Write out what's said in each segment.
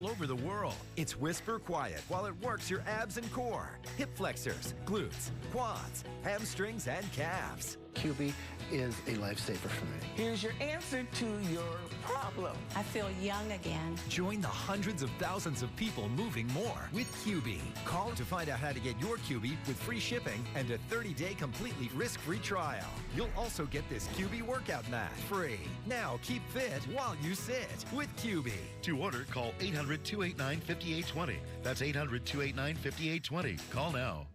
all over the world. It's whisper quiet while it works your abs and core, hip flexors, glutes, quads, hamstrings, and calves. QB is a lifesaver for me. Here's your answer to your problem. I feel young again. Join the hundreds of thousands of people moving more with QB. Call to find out how to get your QB with free shipping and a 30-day completely risk-free trial. You'll also get this QB workout mat free. Now keep fit while you sit with QB. To order, call 800-289-5820. That's 800-289-5820. Call now.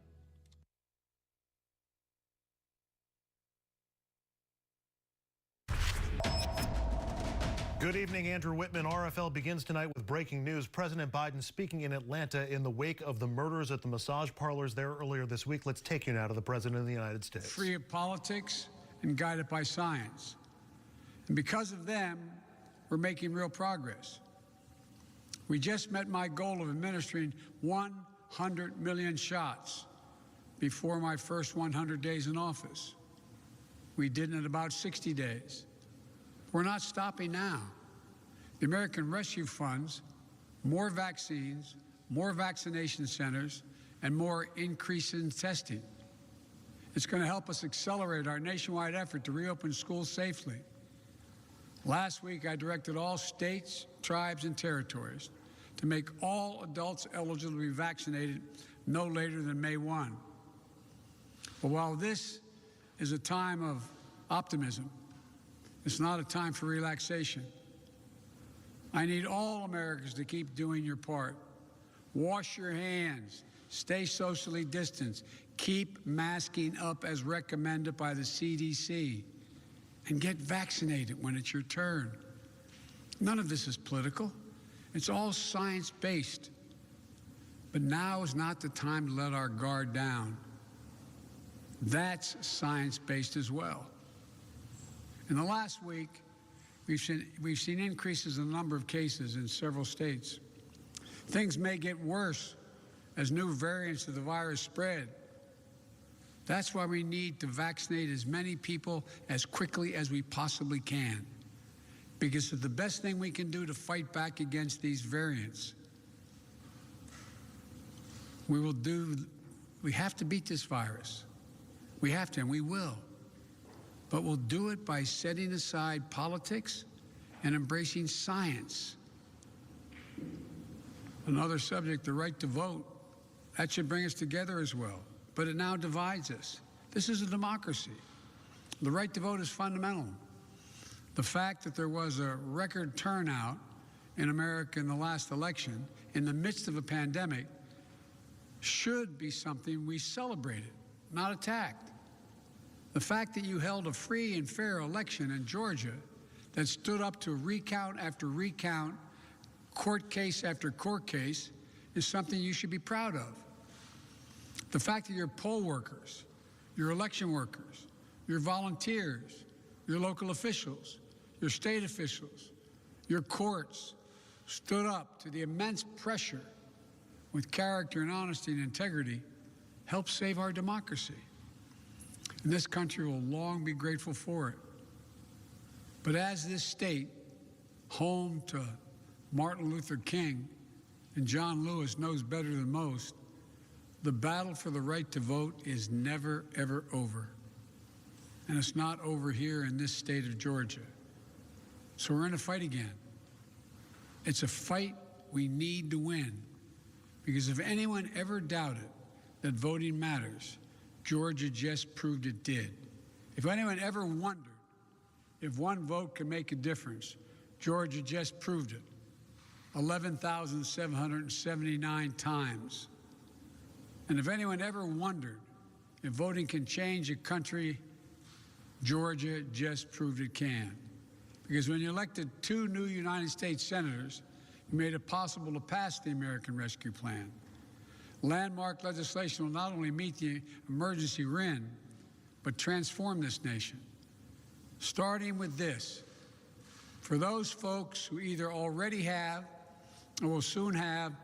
Good evening, Andrew Whitman. RFL begins tonight with breaking news. President Biden speaking in Atlanta in the wake of the murders at the massage parlors there earlier this week. Let's take you now to the President of the United States. Free of politics and guided by science. And because of them, we're making real progress. We just met my goal of administering 100 million shots before my first 100 days in office. We did it in about 60 days. We're not stopping now. The American Rescue Funds, more vaccines, more vaccination centers, and more increase in testing. It's going to help us accelerate our nationwide effort to reopen schools safely. Last week, I directed all states, tribes, and territories to make all adults eligible to be vaccinated no later than May 1. But while this is a time of optimism, it's not a time for relaxation. I need all Americans to keep doing your part. Wash your hands, stay socially distanced, keep masking up as recommended by the CDC, and get vaccinated when it's your turn. None of this is political. It's all science-based. But now is not the time to let our guard down. That's science-based as well. In the last week, we've seen increases in the number of cases in several states. Things may get worse as new variants of the virus spread. That's why we need to vaccinate as many people as quickly as we possibly can, because it's the best thing we can do to fight back against these variants. We have to beat this virus. We have to, and we will. But we'll do it by setting aside politics and embracing science. Another subject, the right to vote. That should bring us together as well. But it now divides us. This is a democracy. The right to vote is fundamental. The fact that there was a record turnout in America in the last election, in the midst of a pandemic, should be something we celebrated, not attacked. The fact that you held a free and fair election in Georgia that stood up to recount after recount, court case after court case, is something you should be proud of. The fact that your poll workers, your election workers, your volunteers, your local officials, your state officials, your courts stood up to the immense pressure with character and honesty and integrity helped save our democracy. And this country will long be grateful for it. But as this state, home to Martin Luther King and John Lewis, knows better than most, the battle for the right to vote is never, ever over. And it's not over here in this state of Georgia. So we're in a fight again. It's a fight we need to win. Because if anyone ever doubted that voting matters, Georgia just proved it did. If anyone ever wondered if one vote could make a difference, Georgia just proved it 11,779 times. And if anyone ever wondered if voting can change a country, Georgia just proved it can. Because when you elected 2 new United States senators, you made it possible to pass the American Rescue Plan. Landmark legislation will not only meet the emergency we're in, but transform this nation. Starting with this, for those folks who either already have or will soon have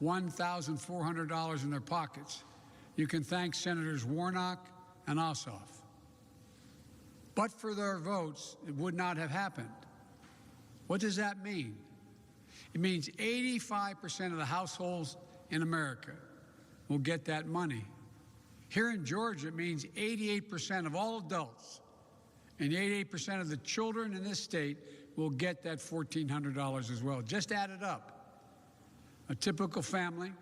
$1,400 in their pockets, you can thank Senators Warnock and Ossoff. But for their votes, it would not have happened. What does that mean? It means 85% of the households in America will get that money. Here in Georgia, it means 88% of all adults and 88% of the children in this state will get that $1,400 as well. Just add it up. A typical family,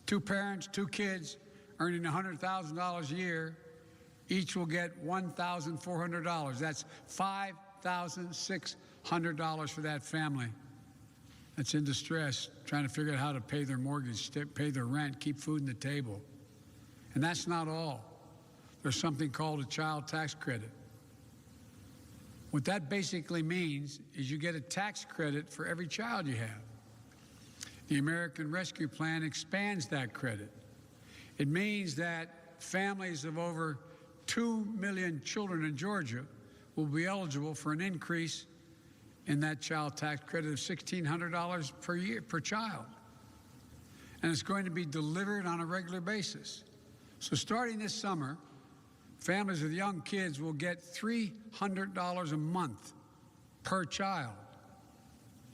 2 parents, 2 kids, earning $100,000 a year, each will get $1,400. That's $5,600 for that family that's in distress, trying to figure out how to pay their mortgage, pay their rent, keep food on the table. And that's not all. There's something called a child tax credit. What that basically means is you get a tax credit for every child you have. The American Rescue Plan expands that credit. It means that families of over 2 million children in Georgia will be eligible for an increase in that child tax credit of $1,600 per year, per child. And it's going to be delivered on a regular basis. So starting this summer, families with young kids will get $300 a month per child.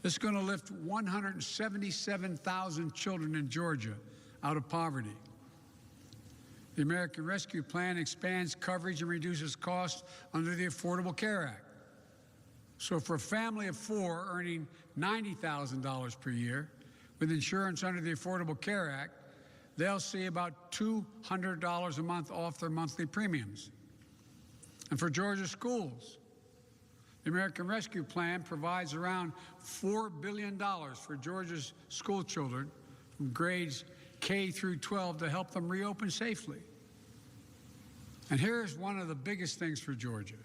This is going to lift 177,000 children in Georgia out of poverty. The American Rescue Plan expands coverage and reduces costs under the Affordable Care Act. So for a family of 4 earning $90,000 per year with insurance under the Affordable Care Act, they'll see about $200 a month off their monthly premiums. And for Georgia schools, the American Rescue Plan provides around $4 billion for Georgia's school children from grades K through 12 to help them reopen safely. And here's one of the biggest things for Georgia.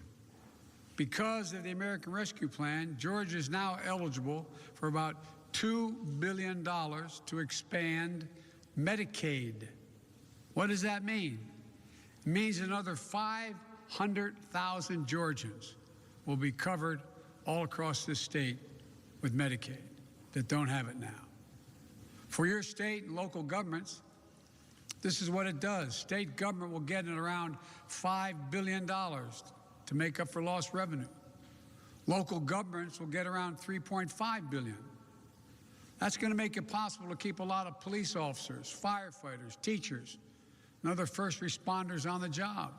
Because of the American Rescue Plan, Georgia is now eligible for about $2 billion to expand Medicaid. What does that mean? It means another 500,000 Georgians will be covered all across this state with Medicaid that don't have it now. For your state and local governments, this is what it does. State government will get around $5 billion to make up for lost revenue. Local governments will get around $3.5 billion. That's going to make it possible to keep a lot of police officers, firefighters, teachers, and other first responders on the job.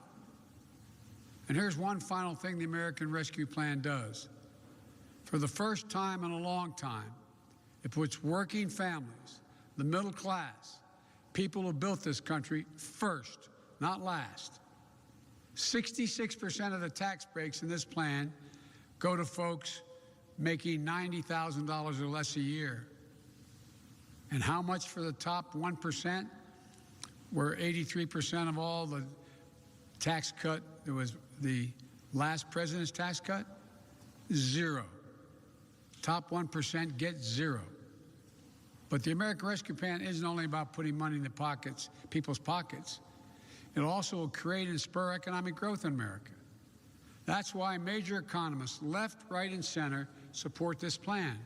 And here's one final thing the American Rescue Plan does. For the first time in a long time, it puts working families, the middle class, people who built this country first, not last. 66% of the tax breaks in this plan go to folks making $90,000 or less a year. And how much for the top 1%, where 83% of all the tax cut, there was the last president's tax cut? 0. Top 1% get 0. But the American Rescue Plan isn't only about putting money in the pockets, people's pockets. It also will create and spur economic growth in America. That's why major economists, left, right, and center, support this plan.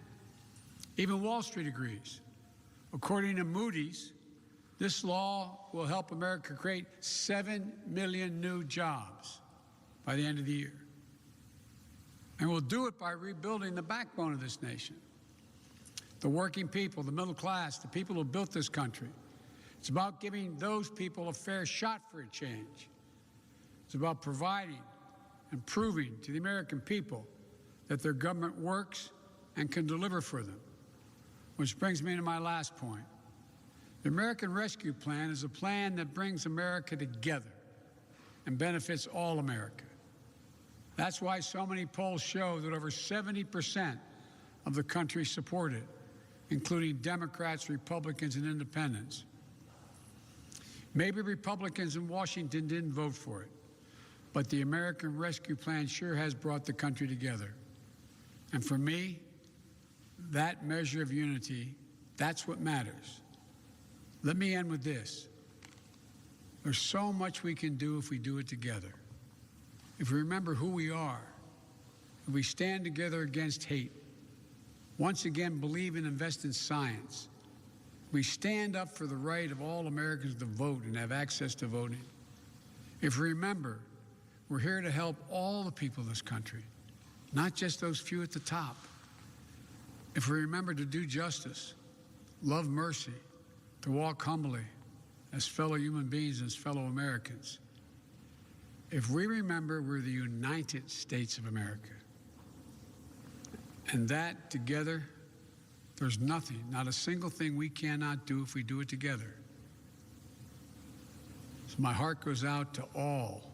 Even Wall Street agrees. According to Moody's, this law will help America create 7 million new jobs by the end of the year. And we'll do it by rebuilding the backbone of this nation. The working people, the middle class, the people who built this country. It's about giving those people a fair shot for a change. It's about providing and proving to the American people that their government works and can deliver for them. Which brings me to my last point. The American Rescue Plan is a plan that brings America together and benefits all America. That's why so many polls show that over 70% of the country support it, including Democrats, Republicans, and independents. Maybe Republicans in Washington didn't vote for it, but the American Rescue Plan sure has brought the country together. And for me, that measure of unity, that's what matters. Let me end with this. There's so much we can do if we do it together. If we remember who we are, if we stand together against hate, once again believe and invest in science, we stand up for the right of all Americans to vote and have access to voting. If we remember, we're here to help all the people of this country, not just those few at the top. if we remember to do justice, love mercy, to walk humbly as fellow human beings, as fellow Americans, if we remember we're the United States of America, and that together, there's nothing, not a single thing we cannot do if we do it together. So my heart goes out to all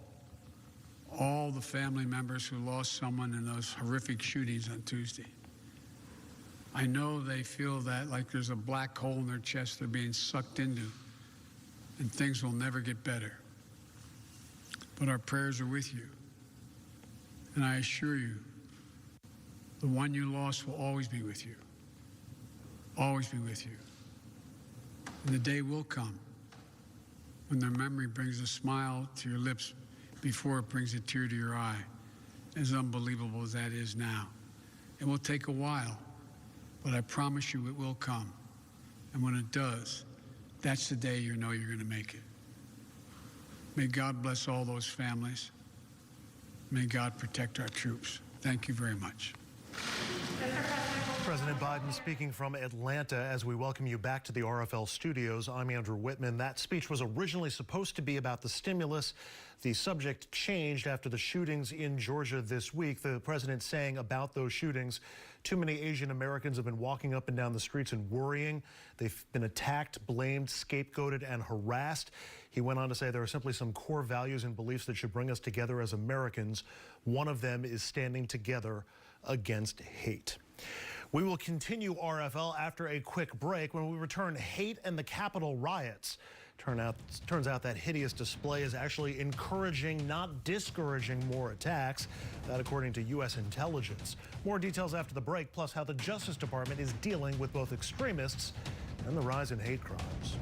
the family members who lost someone in those horrific shootings on Tuesday. I know they feel that like there's a black hole in their chest they're being sucked into, and things will never get better. But our prayers are with you. And I assure you, the one you lost will always be with you. Always be with you. And the day will come when their memory brings a smile to your lips before it brings a tear to your eye, as unbelievable as that is now. It will take a while, but I promise you it will come. And when it does, that's the day you know you're going to make it. May God bless all those families. May God protect our troops. Thank you very much. President Biden speaking from Atlanta as we welcome you back to the RFL studios. I'm Andrew Whitman. That speech was originally supposed to be about the stimulus. The subject changed after the shootings in Georgia this week. The president saying about those shootings, too many Asian Americans have been walking up and down the streets and worrying. They've been attacked, blamed, scapegoated, and harassed. He went on to say there are simply some core values and beliefs that should bring us together as Americans. One of them is standing together against hate. We will continue RFL after a quick break. When we return, hate and the Capitol riots. Turns out that hideous display is actually encouraging, not discouraging more attacks. That according to U.S. intelligence. More details after the break, plus how the Justice Department is dealing with both extremists and the rise in hate crimes.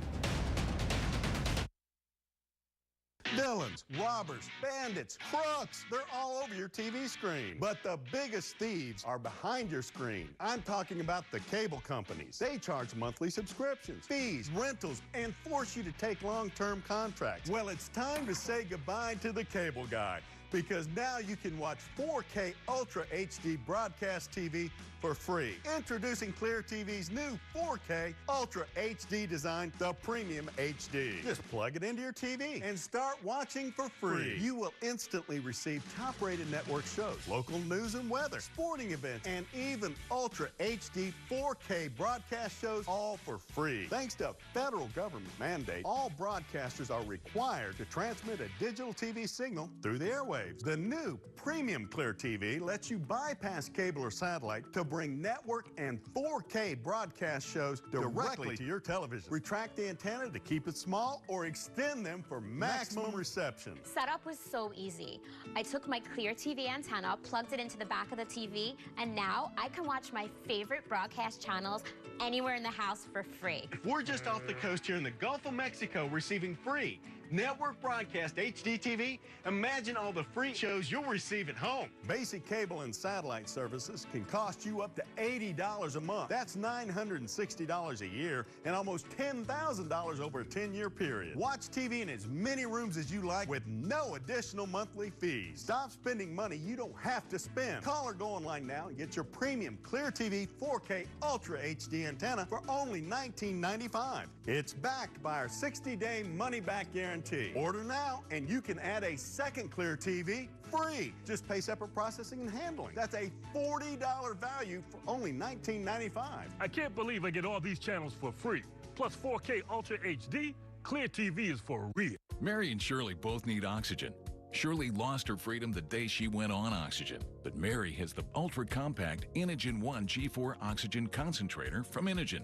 Villains, robbers, bandits, crooks, they're all over your TV screen. But the biggest thieves are behind your screen. I'm talking about the cable companies. They charge monthly subscriptions, fees, rentals, and force you to take long-term contracts. Well, it's time to say goodbye to the cable guy, because now you can watch 4K Ultra HD broadcast TV for free. Introducing Clear TV's new 4K Ultra HD design, the Premium HD. Just plug it into your TV and start watching for free. You will instantly receive top-rated network shows, local news and weather, sporting events, and even Ultra HD 4K broadcast shows, all for free. Thanks to federal government mandate, all broadcasters are required to transmit a digital TV signal through the airwaves. The new Premium Clear TV lets you bypass cable or satellite to bring network and 4K broadcast shows directly to your television. Retract the antenna to keep it small or extend them for maximum reception. Setup was so easy. I took my Clear TV antenna, plugged it into the back of the TV, and now I can watch my favorite broadcast channels anywhere in the house for free. We're just off the coast here in the Gulf of Mexico receiving free network broadcast HD TV. Imagine all the free shows you'll receive at home. Basic cable and satellite services can cost you up to $80 a month. That's $960 a year and almost $10,000 over a 10-year period. Watch TV in as many rooms as you like with no additional monthly fees. Stop spending money you don't have to spend. Call or go online now and get your premium Clear TV 4K Ultra HD antenna for only $19.95. It's backed by our 60-day money-back guarantee. Order now and you can add a second Clear TV free. Just pay separate processing and handling. That's a $40 value for only $19.95. I can't believe I get all these channels for free. Plus 4K Ultra HD. Clear TV is for real. Mary and Shirley both need oxygen. Shirley lost her freedom the day she went on oxygen, but Mary has the ultra-compact Inogen 1 G4 oxygen concentrator from Inogen.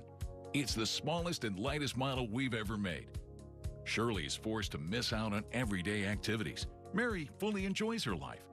It's the smallest and lightest model we've ever made. Shirley is forced to miss out on everyday activities. Mary fully enjoys her life.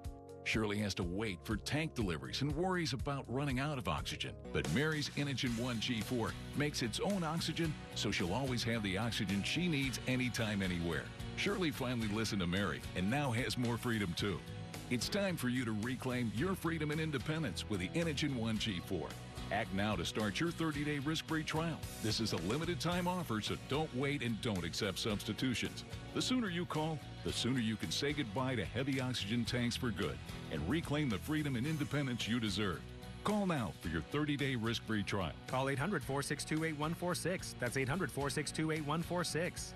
Shirley has to wait for tank deliveries and worries about running out of oxygen. But Mary's Inogen 1 G4 makes its own oxygen, so she'll always have the oxygen she needs anytime, anywhere. Shirley finally listened to Mary and now has more freedom too. It's time for you to reclaim your freedom and independence with the Inogen 1 G4. Act now to start your 30-day risk-free trial. This is a limited-time offer, so don't wait and don't accept substitutions. The sooner you call, the sooner you can say goodbye to heavy oxygen tanks for good and reclaim the freedom and independence you deserve. Call now for your 30-day risk-free trial. Call 800-462-8146. That's 800-462-8146.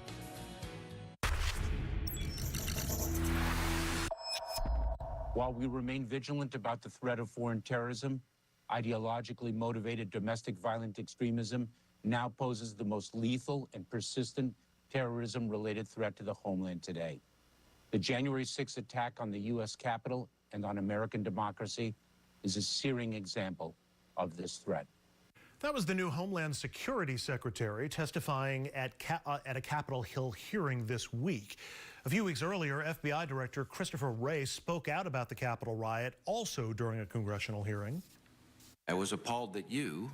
While we remain vigilant about the threat of foreign terrorism, ideologically motivated domestic violent extremism now poses the most lethal and persistent terrorism-related threat to the homeland today. The January 6th attack on the U.S. Capitol and on American democracy is a searing example of this threat. That was the new Homeland Security Secretary testifying at a Capitol Hill hearing this week. A few weeks earlier, FBI Director Christopher Wray spoke out about the Capitol riot, also during a congressional hearing. I was appalled that you,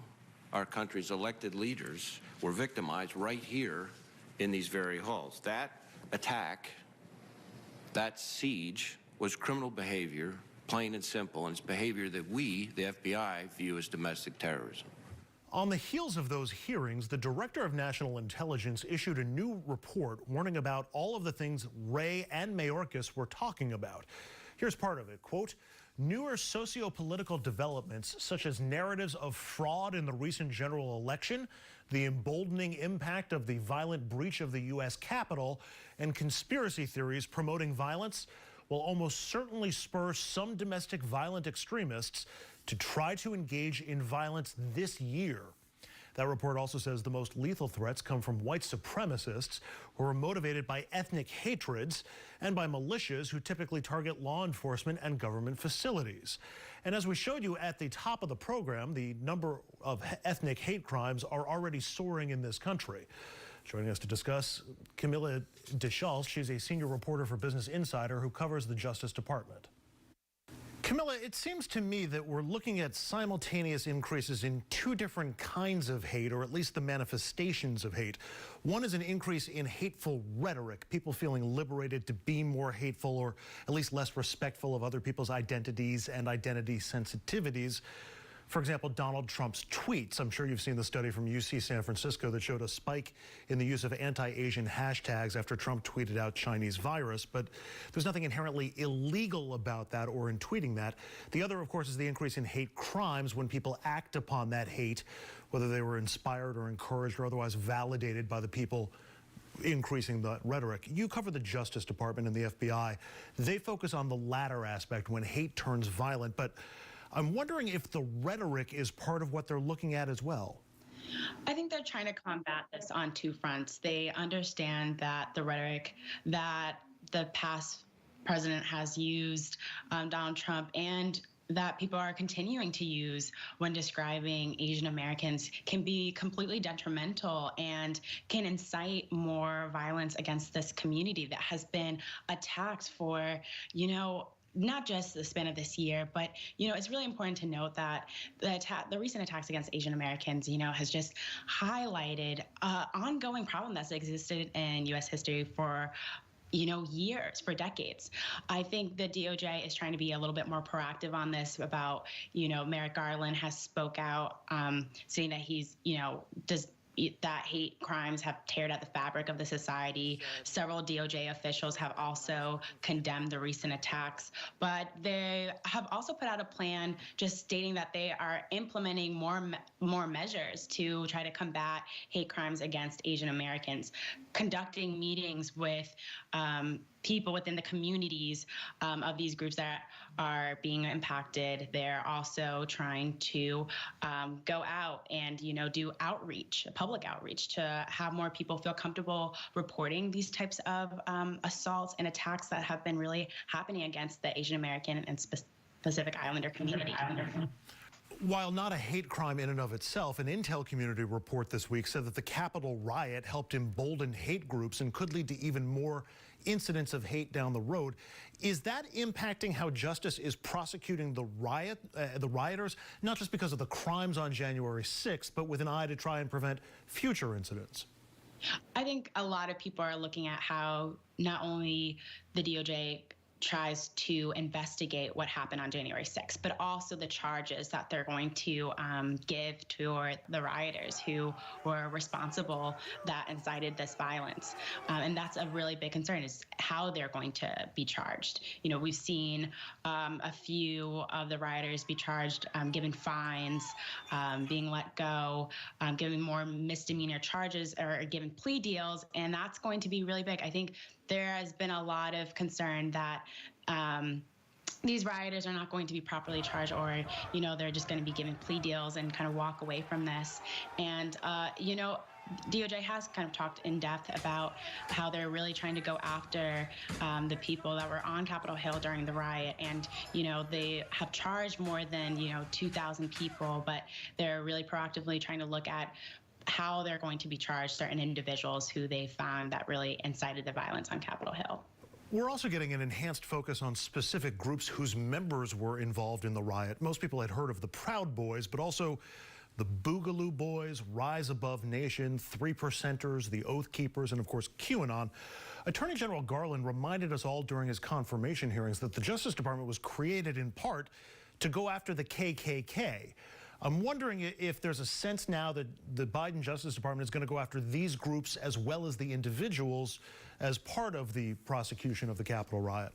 our country's elected leaders, were victimized right here in these very halls. That attack, that siege, was criminal behavior, plain and simple, and it's behavior that we, the FBI, view as domestic terrorism. On the heels of those hearings, the Director of National Intelligence issued a new report warning about all of the things Wray and Mayorkas were talking about. Here's part of it, quote, "Newer socio-political developments, such as narratives of fraud in the recent general election, the emboldening impact of the violent breach of the U.S. Capitol, and conspiracy theories promoting violence, will almost certainly spur some domestic violent extremists to try to engage in violence this year." That report also says the most lethal threats come from white supremacists who are motivated by ethnic hatreds and by militias who typically target law enforcement and government facilities. And as we showed you at the top of the program, the number of ethnic hate crimes are already soaring in this country. Joining us to discuss, Camilla DeSchultz. She's a senior reporter for Business Insider who covers the Justice Department. Camilla, it seems to me that we're looking at simultaneous increases in two different kinds of hate, or at least the manifestations of hate. One is an increase in hateful rhetoric, people feeling liberated to be more hateful or at least less respectful of other people's identities and identity sensitivities. For example, Donald Trump's tweets. I'm sure you've seen the study from UC San Francisco that showed a spike in the use of anti-Asian hashtags after Trump tweeted out Chinese virus, but there's nothing inherently illegal about that or in tweeting that. The other, of course, is the increase in hate crimes when people act upon that hate, whether they were inspired or encouraged or otherwise validated by the people increasing the rhetoric. You cover the Justice Department and the FBI. They focus on the latter aspect when hate turns violent, but I'm wondering if the rhetoric is part of what they're looking at as well. I think they're trying to combat this on two fronts. They understand that the rhetoric that the past president has used, Donald Trump, and that people are continuing to use when describing Asian Americans can be completely detrimental and can incite more violence against this community that has been attacked for, not just the span of this year, but, it's really important to note that the recent attacks against Asian Americans, has just highlighted an ongoing problem that's existed in U.S. history for years, for decades. I think the DOJ is trying to be a little bit more proactive on this about, Merrick Garland has spoke out saying that he's, that hate crimes have teared at the fabric of the society. Several DOJ officials have also condemned the recent attacks, but they have also put out a plan just stating that they are implementing more measures to try to combat hate crimes against Asian Americans, conducting meetings with people within the communities of these groups that are being impacted. They're also trying to go out and, do outreach, public outreach, to have more people feel comfortable reporting these types of assaults and attacks that have been really happening against the Asian American and Pacific Islander community. While not a hate crime in and of itself, an Intel community report this week said that the Capitol riot helped embolden hate groups and could lead to even more incidents of hate down the road. Is that impacting how justice is prosecuting the rioters, not just because of the crimes on January 6th, but with an eye to try and prevent future incidents? I think a lot of people are looking at how not only the DOJ tries to investigate what happened on January 6th, but also the charges that they're going to give to the rioters who were responsible that incited this violence. And that's a really big concern, is how they're going to be charged. You know, we've seen a few of the rioters be charged, given fines, being let go, given more misdemeanor charges, or given plea deals, and that's going to be really big. I think there has been a lot of concern that these rioters are not going to be properly charged, or, you know, they're just going to be given plea deals and kind of walk away from this. And, you know, DOJ has kind of talked in depth about how they're really trying to go after the people that were on Capitol Hill during the riot. And, you know, they have charged more than, 2,000 people, but they're really proactively trying to look at how they're going to be charged certain individuals who they found that really incited the violence on Capitol Hill. We're also getting an enhanced focus on specific groups whose members were involved in the riot. Most people had heard of the Proud Boys, but also the Boogaloo Boys, Rise Above Nation, 3%ers, the Oath Keepers, and of course QAnon. Attorney General Garland reminded us all during his confirmation hearings that the Justice Department was created in part to go after the KKK. I'm wondering if there's a sense now that the Biden Justice Department is going to go after these groups as well as the individuals as part of the prosecution of the Capitol riot.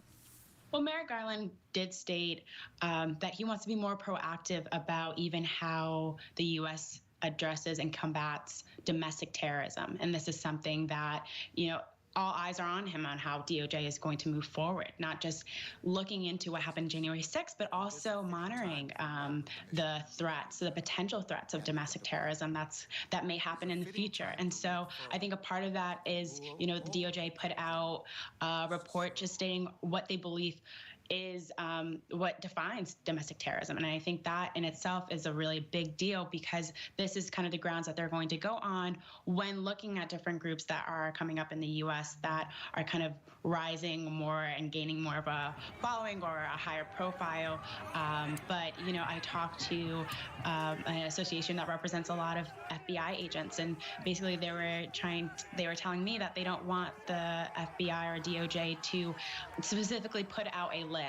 Well, Merrick Garland did state that he wants to be more proactive about even how the U.S. addresses and combats domestic terrorism. And this is something that, all eyes are on him on how DOJ is going to move forward, not just looking into what happened January 6th, but also monitoring the threats, the potential threats of domestic terrorism that may happen in the future. And so I think a part of that is, the DOJ put out a report just stating what they believe is what defines domestic terrorism. And I think that in itself is a really big deal, because this is kind of the grounds that they're going to go on when looking at different groups that are coming up in the U.S. that are kind of rising more and gaining more of a following or a higher profile. But, I talked to an association that represents a lot of FBI agents, and basically they were telling me that they don't want the FBI or DOJ to specifically put out a list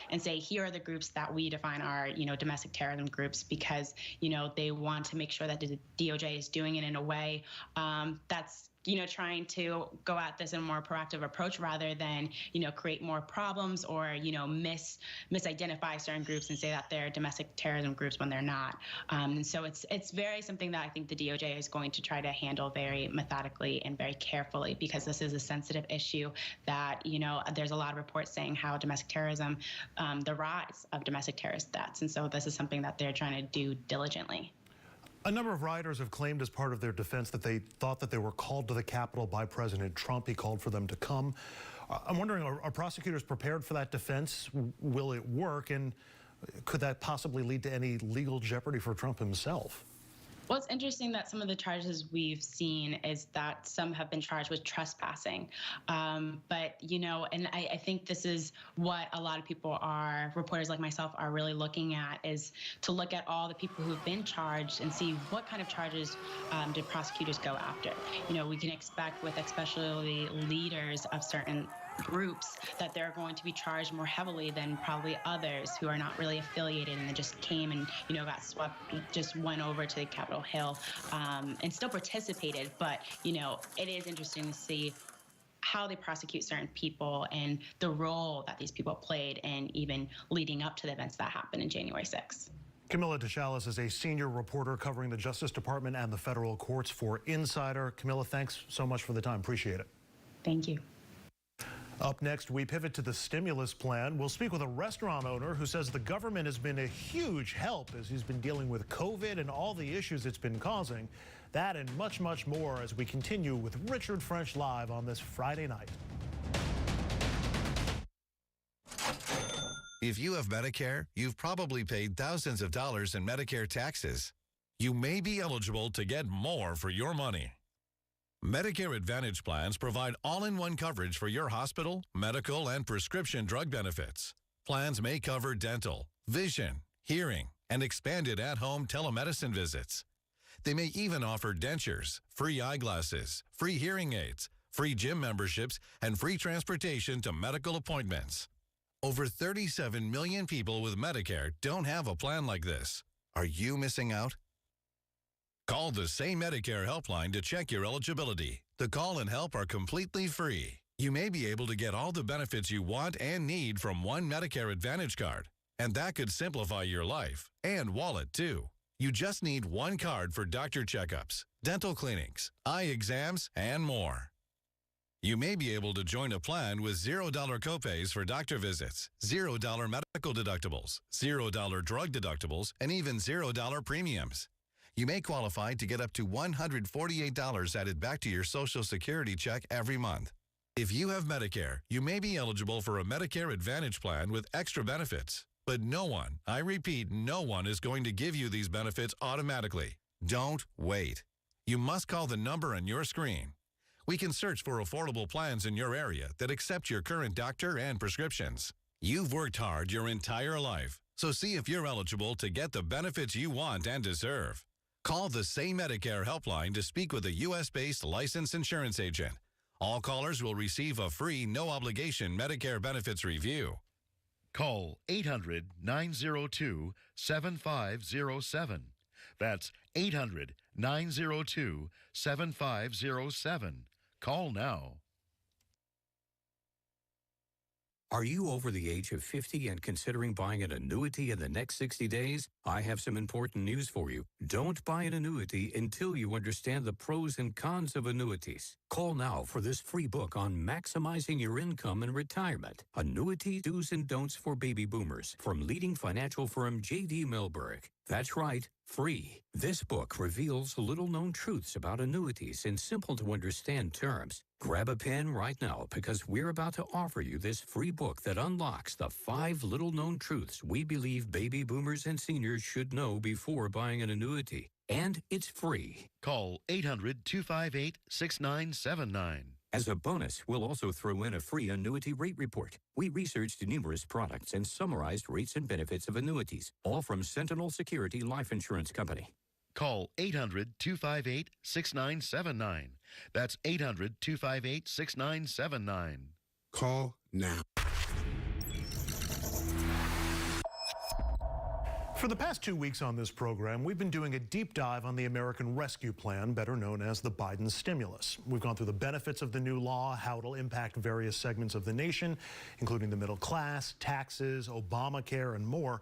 and say, here are the groups that we define are, domestic terrorism groups, because, they want to make sure that the DOJ is doing it in a way that's, trying to go at this in a more proactive approach rather than, create more problems or, misidentify certain groups and say that they're domestic terrorism groups when they're not. And so it's very something that I think the DOJ is going to try to handle very methodically and very carefully, because this is a sensitive issue that, there's a lot of reports saying how domestic terrorism, the rise of domestic terrorist deaths. And so this is something that they're trying to do diligently. A number of rioters have claimed as part of their defense that they thought that they were called to the Capitol by President Trump. He called for them to come. I'm wondering, are prosecutors prepared for that defense? Will it work? And could that possibly lead to any legal jeopardy for Trump himself? Well, it's interesting that some of the charges we've seen is that some have been charged with trespassing. But, and I think this is what a lot of people reporters like myself are really looking at, is to look at all the people who've been charged and see what kind of charges did prosecutors go after. We can expect with especially leaders of certain groups that they're going to be charged more heavily than probably others who are not really affiliated and just came and got swept, just went over to the Capitol Hill and still participated. But it is interesting to see how they prosecute certain people and the role that these people played, and even leading up to the events that happened in January 6th. Camilla DeChalis is a senior reporter covering the Justice Department and the federal courts for Insider. Camilla, thanks so much for the time. Appreciate it. Thank you. Up next, we pivot to the stimulus plan. We'll speak with a restaurant owner who says the government has been a huge help as he's been dealing with COVID and all the issues it's been causing. That and much, much more as we continue with Richard French live on this Friday night. If you have Medicare, you've probably paid thousands of dollars in Medicare taxes. You may be eligible to get more for your money. Medicare Advantage plans provide all-in-one coverage for your hospital, medical, and prescription drug benefits. Plans may cover dental, vision, hearing, and expanded at-home telemedicine visits. They may even offer dentures, free eyeglasses, free hearing aids, free gym memberships, and free transportation to medical appointments. Over 37 million people with Medicare don't have a plan like this. Are you missing out? Call the Say Medicare helpline to check your eligibility. The call and help are completely free. You may be able to get all the benefits you want and need from one Medicare Advantage card. And that could simplify your life and wallet, too. You just need one card for doctor checkups, dental cleanings, eye exams, and more. You may be able to join a plan with $0 copays for doctor visits, $0 medical deductibles, $0 drug deductibles, and even $0 premiums. You may qualify to get up to $148 added back to your Social Security check every month. If you have Medicare, you may be eligible for a Medicare Advantage plan with extra benefits. But no one, I repeat, no one is going to give you these benefits automatically. Don't wait. You must call the number on your screen. We can search for affordable plans in your area that accept your current doctor and prescriptions. You've worked hard your entire life, so see if you're eligible to get the benefits you want and deserve. Call the Say Medicare helpline to speak with a U.S.-based licensed insurance agent. All callers will receive a free, no-obligation Medicare benefits review. Call 800-902-7507. That's 800-902-7507. Call now. Are you over the age of 50 and considering buying an annuity in the next 60 days? I have some important news for you. Don't buy an annuity until you understand the pros and cons of annuities. Call now for this free book on maximizing your income in retirement. Annuity Do's and Don'ts for Baby Boomers from leading financial firm J.D. Milberg. That's right, free. This book reveals little-known truths about annuities in simple-to-understand terms. Grab a pen right now because we're about to offer you this free book that unlocks the 5 little-known truths we believe baby boomers and seniors should know before buying an annuity. And it's free. Call 800-258-6979. As a bonus, we'll also throw in a free annuity rate report. We researched numerous products and summarized rates and benefits of annuities, all from Sentinel Security Life Insurance Company. Call 800-258-6979. That's 800-258-6979. Call now. For the past 2 weeks on this program, we've been doing a deep dive on the American Rescue Plan, better known as the Biden stimulus. We've gone through the benefits of the new law, how it'll impact various segments of the nation, including the middle class, taxes, Obamacare, and more.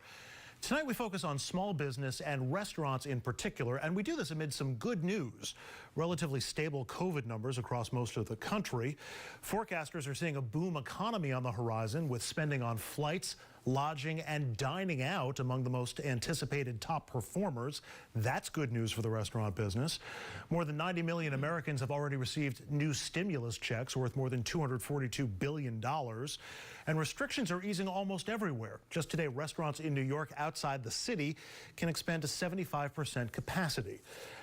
Tonight we focus on small business and restaurants in particular, and we do this amid some good news. Relatively stable COVID numbers across most of the country. Forecasters are seeing a boom economy on the horizon with spending on flights, lodging, and dining out among the most anticipated top performers. That's good news for the restaurant business. More than 90 million Americans have already received new stimulus checks worth more than $242 billion. And restrictions are easing almost everywhere. Just today, restaurants in New York outside the city can expand to 75% capacity.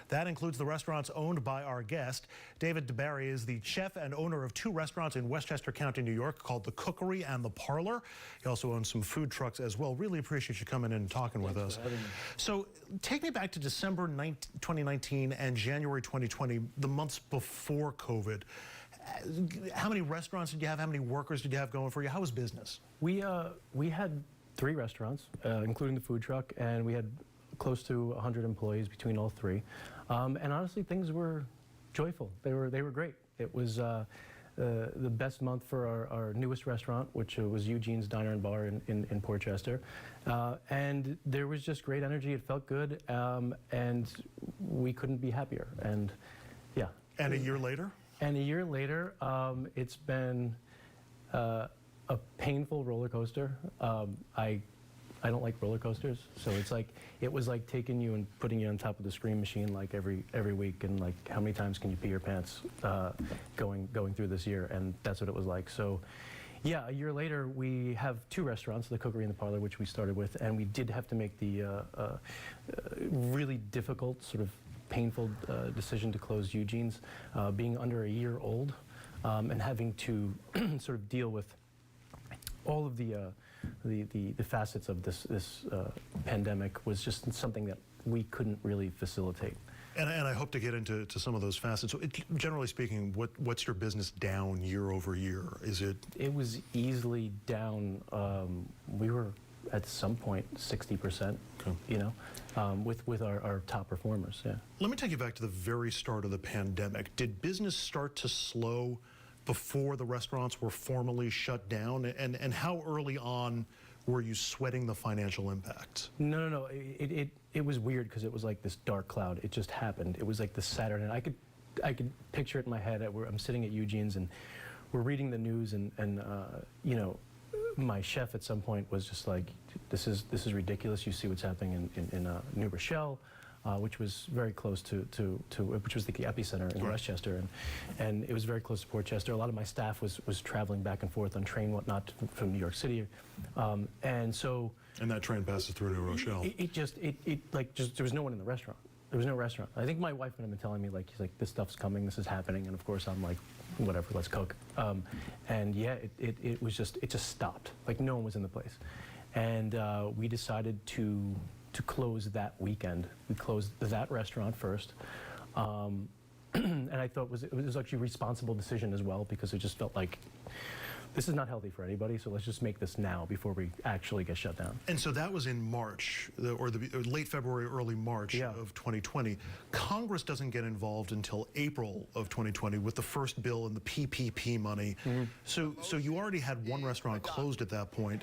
That includes the restaurants owned by our guest. David DeBarry is the chef and owner of 2 restaurants in Westchester County, New York, called The Cookery and The Parlor. He also owns some food trucks as well. Really appreciate you coming in and talking with us. So take me back to December 2019 and January 2020, the months before COVID. How many restaurants did you have? How many workers did you have going for you? How was business? We had 3 restaurants, including the food truck, and we had close to 100 employees between all 3. And honestly, things were joyful. They were great. It was the best month for our newest restaurant, which was Eugene's Diner and Bar in Portchester. And there was just great energy. It felt good, and we couldn't be happier. And yeah. And a year later? And a year later, it's been a painful roller coaster. I don't like roller coasters, so it was like taking you and putting you on top of the scream machine like every week, and like how many times can you pee your pants going through this year, and that's what it was like. So yeah, a year later we have 2 restaurants, the Cookery and the Parlor, which we started with, and we did have to make the really difficult, sort of painful decision to close Eugene's, being under a year old, and having to sort of deal with all of the facets of this pandemic was just something that we couldn't really facilitate. And I hope to get into some of those facets. So generally speaking, what's your business down year over year? Is it? It was easily down. We were at some point 60%. Okay. You know, with our top performers. Yeah. Let me take you back to the very start of the pandemic. Did business start to slow before the restaurants were formally shut down? And how early on were you sweating the financial impact? No. It was weird because it was like this dark cloud. It just happened. It was like this Saturday, and I could picture it in my head. I'm sitting at Eugene's, and we're reading the news, and you know, my chef at some point was just like, this is ridiculous. You see what's happening in New Rochelle, which was very close to which was the epicenter in Westchester, and it was very close to Port Chester. A lot of my staff was traveling back and forth on train, whatnot, from New York City, and so. And that train passes through New Rochelle. It just there was no one in the restaurant. There was no restaurant. I think my wife would have been telling me, like, he's like, this stuff's coming, this is happening, and of course I'm like, whatever, let's cook. And yeah, it just stopped. Like, no one was in the place, and we decided to close that weekend. We closed that restaurant first, and I thought it was actually a responsible decision as well, because it just felt like, this is not healthy for anybody, so let's just make this now before we actually get shut down. And so that was in March, or late February, early March of 2020. Congress doesn't get involved until April of 2020 with the first bill and the PPP money. Mm-hmm. So you already had one restaurant closed at that point.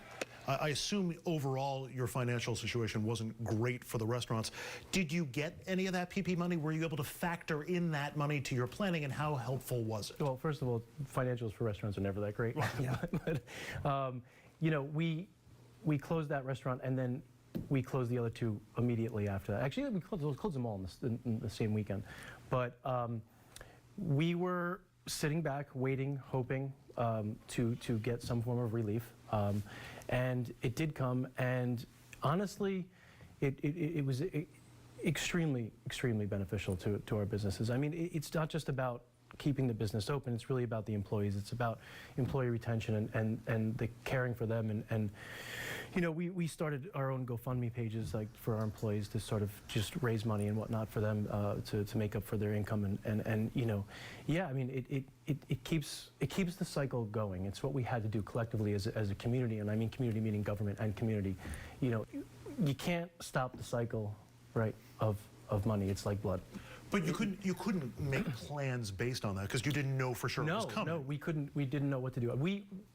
I assume overall your financial situation wasn't great for the restaurants. Did you get any of that PP money? Were you able to factor in that money to your planning, and how helpful was it? Well, first of all, financials for restaurants are never that great. Yeah. But, you know, we closed that restaurant, and then we closed the other two immediately after that. Actually, we closed them all in the same weekend. But we were sitting back, waiting, hoping to get some form of relief. And it did come, and honestly, it was extremely beneficial to our businesses. I mean, it's not just about keeping the business open, it's really about the employees. It's about employee retention and the caring for them. And you know, we started our own GoFundMe pages, like, for our employees, to sort of just raise money and whatnot for them, to make up for their income. And you know, yeah, I mean, it keeps the cycle going. It's what we had to do collectively as a community, and I mean community meaning government and community. You know, you can't stop the cycle, right, of money. It's like blood. But you couldn't make plans based on that, because you didn't know for sure it was coming. No, we couldn't. We didn't know what to do.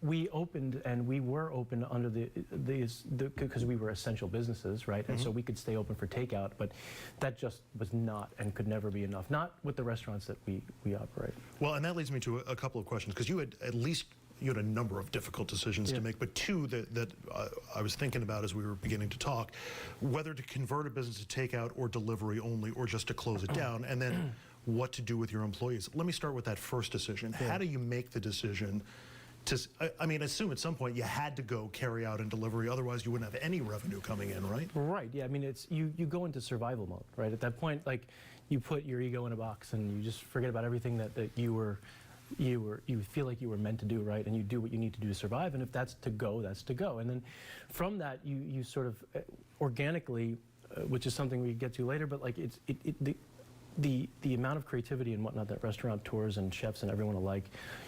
We opened, and we were open under because we were essential businesses, right? And so we could stay open for takeout, but that just was not and could never be enough. Not with the restaurants that we operate. Well, and that leads me to a couple of questions, because you had a number of difficult decisions to make, but two that I was thinking about as we were beginning to talk: whether to convert a business to takeout or delivery only, or just to close it down, and then what to do with your employees. Let me start with that first decision. How do you make the decision to, I mean, assume at some point you had to go carry out and delivery, otherwise you wouldn't have any revenue coming in, right? Right, yeah, I mean, it's you go into survival mode, right? At that point, like, you put your ego in a box and you just forget about everything that you feel like you were meant to do, right? And you do what you need to do to survive, and if that's to go, that's to go. And then from that, you sort of organically, which is something we get to later, but like the amount of creativity and whatnot that restaurateurs and chefs and everyone alike,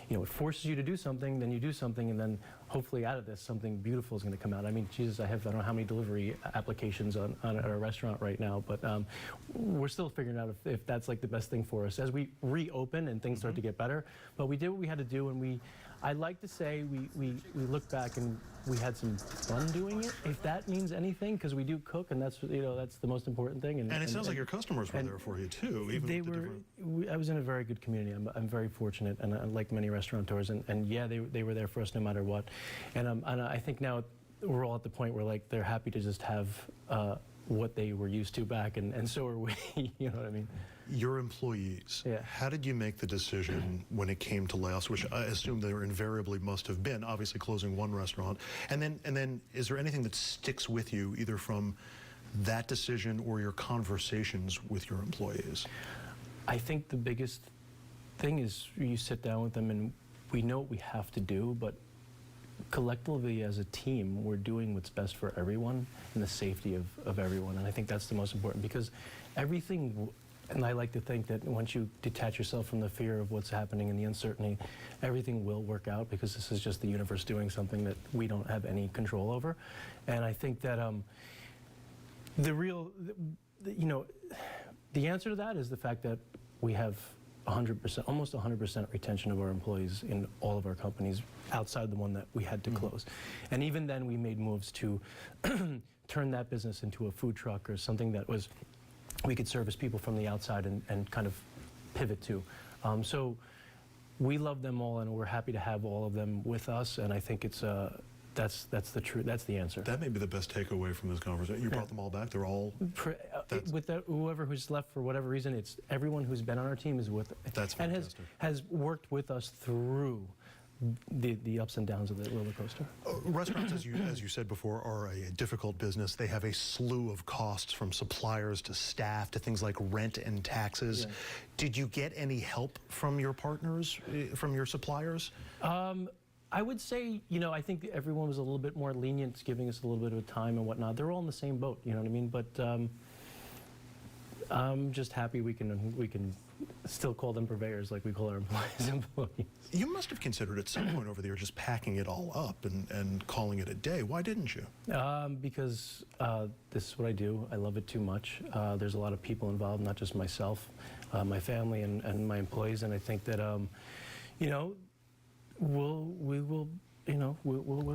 you know, it forces you to do something, then you do something, and then hopefully out of this something beautiful is going to come out. I mean, Jesus, I don't know how many delivery applications on at our restaurant right now, but we're still figuring out if that's like the best thing for us as we reopen and things start to get better. But we did what we had to do, and I like to say we look back and we had some fun doing it, if that means anything, because we do cook, and that's the most important thing. And it sounds like your customers were there for you too. I was in a very good community. I'm very fortunate, and like many restaurateurs, and yeah, they were there for us no matter what. And I think now we're all at the point where, like, they're happy to just have what they were used to back, and so are we. You know what I mean? Your employees, how did you make the decision when it came to layoffs, which I assume there invariably must have been, obviously closing one restaurant, and then is there anything that sticks with you either from that decision or your conversations with your employees? I think the biggest thing is you sit down with them, and we know what we have to do, but collectively as a team, we're doing what's best for everyone and the safety of everyone. And I think that's the most important, because everything And I like to think that once you detach yourself from the fear of what's happening and the uncertainty, everything will work out, because this is just the universe doing something that we don't have any control over. And I think that the answer to that is the fact that we have 100%, almost 100% retention of our employees in all of our companies outside the one that we had to close. And even then we made moves to turn that business into a food truck or something that was, we could service people from the outside and kind of pivot to. So we love them all, and we're happy to have all of them with us, and I think it's that's the answer. That may be the best takeaway from this conversation. You brought them all back. They're all with whoever who's left for whatever reason. It's everyone who's been on our team is with That's and fantastic. has worked with us through the ups and downs of the roller coaster. Restaurants, as you said before, are a difficult business. They have a slew of costs, from suppliers to staff to things like rent and taxes. Yeah. Did you get any help from your partners, from your suppliers? I would say, I think everyone was a little bit more lenient, giving us a little bit of time and whatnot. They're all in the same boat, you know what I mean? But I'm just happy we can still call them purveyors like we call our employees. You must have considered at some point over there just packing it all up and calling it a day. Why didn't you? Because this is what I do. I love it too much. There's a lot of people involved, not just myself, my family and my employees, and I think that, we'll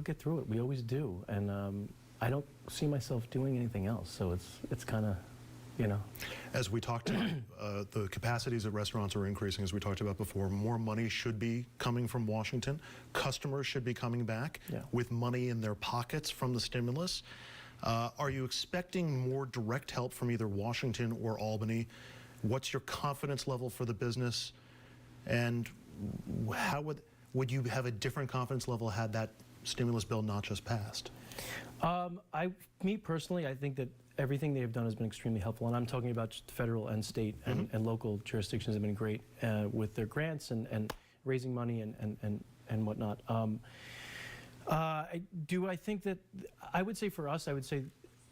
get through it. We always do, and I don't see myself doing anything else. So it's kind of, As we talked about, the capacities at restaurants are increasing, as we talked about before. More money should be coming from Washington. Customers should be coming back with money in their pockets from the stimulus. Are you expecting more direct help from either Washington or Albany? What's your confidence level for the business? And how would you have a different confidence level had that stimulus bill not just passed? Me personally, I think that everything they have done has been extremely helpful, and I'm talking about just federal and state and local jurisdictions have been great with their grants and raising money and whatnot. I think that, I would say for us, I would say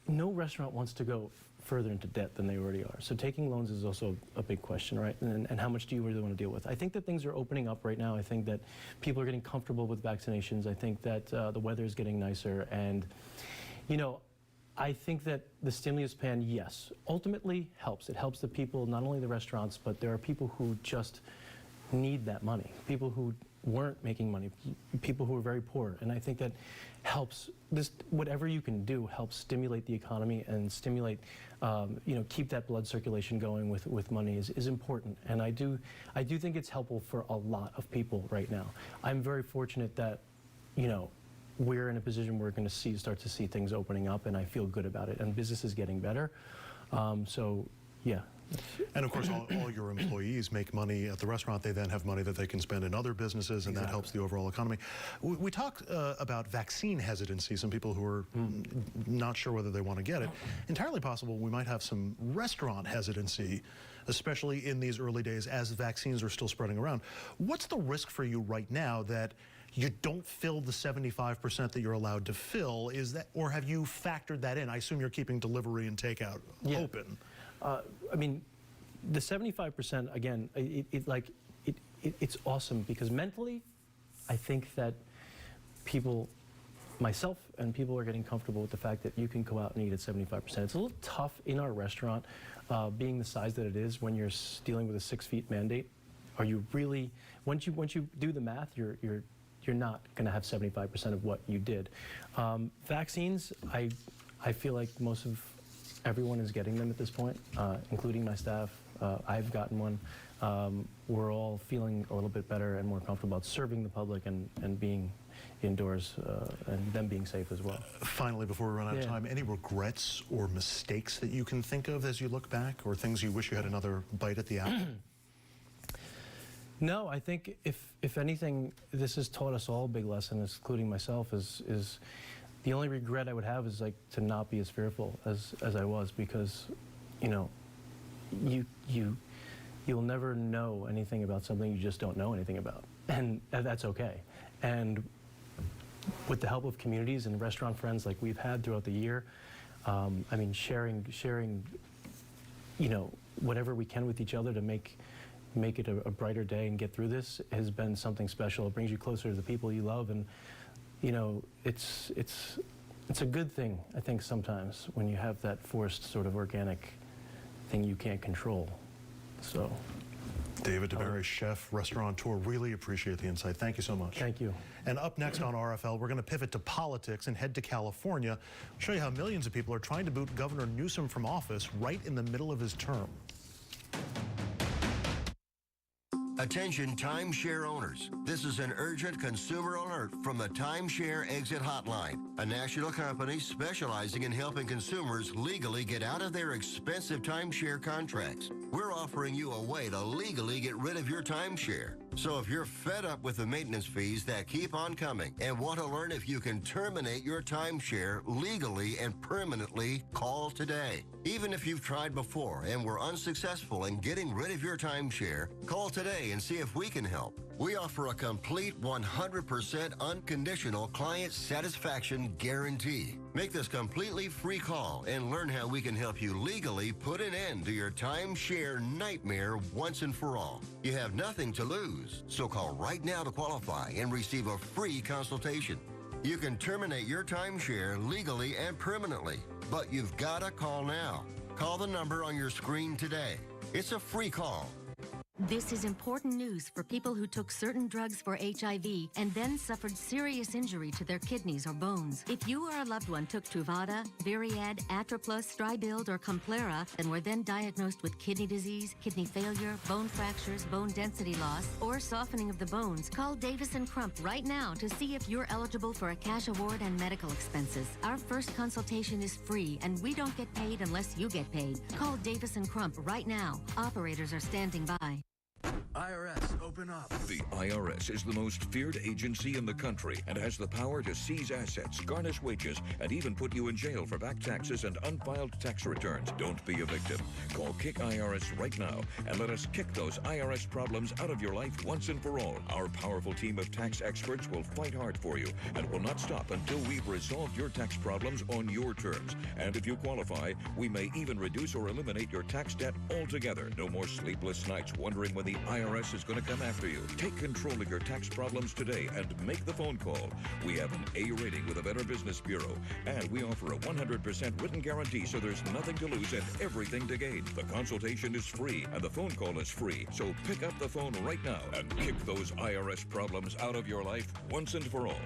no restaurant wants to go further into debt than they already are. So taking loans is also a big question, right? And how much do you really want to deal with? I think that things are opening up right now. I think that people are getting comfortable with vaccinations. I think that the weather is getting nicer. And, I think that the stimulus plan, yes, ultimately helps. It helps the people, not only the restaurants, but there are people who just need that money. People who weren't making money, people who are very poor. And I think that helps, whatever you can do helps stimulate the economy and stimulate, keep that blood circulation going with money is important. And I do think it's helpful for a lot of people right now. I'm very fortunate that, we're in a position where we're going to start to see things opening up, and I feel good about it. And business is getting better. Yeah. And of course, all your employees make money at the restaurant. They then have money that they can spend in other businesses, and that helps the overall economy. We talked about vaccine hesitancy, some people who are not sure whether they want to get it. Entirely possible we might have some restaurant hesitancy, especially in these early days as vaccines are still spreading around. What's the risk for you right now that you don't fill the 75% that you're allowed to fill? Is that, or have you factored that in? I assume you're keeping delivery and takeout open. I mean, the 75%, again, it's awesome, because mentally, I think that people, myself and people, are getting comfortable with the fact that you can go out and eat at 75%. It's a little tough in our restaurant, being the size that it is, when you're dealing with a 6 feet mandate. Are you really, once you do the math, you're not going to have 75% of what you did. Vaccines, I feel like most of everyone is getting them at this point, including my staff. I've gotten one. We're all feeling a little bit better and more comfortable about serving the public and being indoors and them being safe as well. Finally, before we run out of time, any regrets or mistakes that you can think of as you look back, or things you wish you had another bite at the apple? No, I think if anything, this has taught us all a big lesson, including myself, is the only regret I would have is to not be as fearful as I was, because, you'll never know anything about something you just don't know anything about, and that's okay. And with the help of communities and restaurant friends like we've had throughout the year, I mean, sharing, whatever we can with each other to make it a brighter day and get through this has been something special. It brings you closer to the people you love, and you know, it's a good thing, I think, sometimes when you have that forced sort of organic thing you can't control. So, David DeBerry, chef, restaurateur, really appreciate the insight. Thank you so much. Thank you. And up next on RFL, we're going to pivot to politics and head to California. We'll show you how millions of people are trying to boot Governor Newsom from office right in the middle of his term. Attention timeshare owners. This is an urgent consumer alert from the Timeshare Exit Hotline, a national company specializing in helping consumers legally get out of their expensive timeshare contracts. We're offering you a way to legally get rid of your timeshare. So if you're fed up with the maintenance fees that keep on coming and want to learn if you can terminate your timeshare legally and permanently, call today. Even if you've tried before and were unsuccessful in getting rid of your timeshare, call today and see if we can help. We offer a complete 100% unconditional client satisfaction guarantee. Make this completely free call and learn how we can help you legally put an end to your timeshare nightmare once and for all. You have nothing to lose, so call right now to qualify and receive a free consultation. You can terminate your timeshare legally and permanently, but you've got to call now. Call the number on your screen today. It's a free call. This is important news for people who took certain drugs for HIV and then suffered serious injury to their kidneys or bones. If you or a loved one took Truvada, Variad, Atroplus, Stribild, or Complera and were then diagnosed with kidney disease, kidney failure, bone fractures, bone density loss, or softening of the bones, call Davis & Crump right now to see if you're eligible for a cash award and medical expenses. Our first consultation is free, and we don't get paid unless you get paid. Call Davis & Crump right now. Operators are standing by. IRS, open up. The IRS is the most feared agency in the country and has the power to seize assets, garnish wages, and even put you in jail for back taxes and unfiled tax returns. Don't be a victim. Call Kick IRS right now and let us kick those IRS problems out of your life once and for all. Our powerful team of tax experts will fight hard for you and will not stop until we've resolved your tax problems on your terms. And if you qualify, we may even reduce or eliminate your tax debt altogether. No more sleepless nights wondering when the IRS is going to come after you. Take control of your tax problems today and make the phone call. We have an A rating with a Better Business Bureau, and we offer a 100% written guarantee, so there's nothing to lose and everything to gain. The consultation is free, and the phone call is free. So pick up the phone right now and kick those IRS problems out of your life once and for all.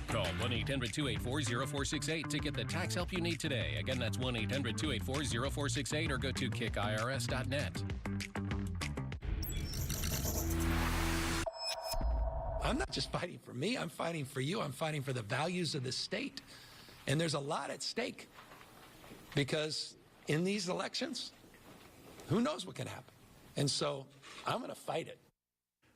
Call 1-800-284-0468 to get the tax help you need today. Again, that's 1-800-284-0468 or go to kickirs.net. I'm not just fighting for me, I'm fighting for you. I'm fighting for the values of the state. And there's a lot at stake because in these elections, who knows what can happen? And so I'm going to fight it.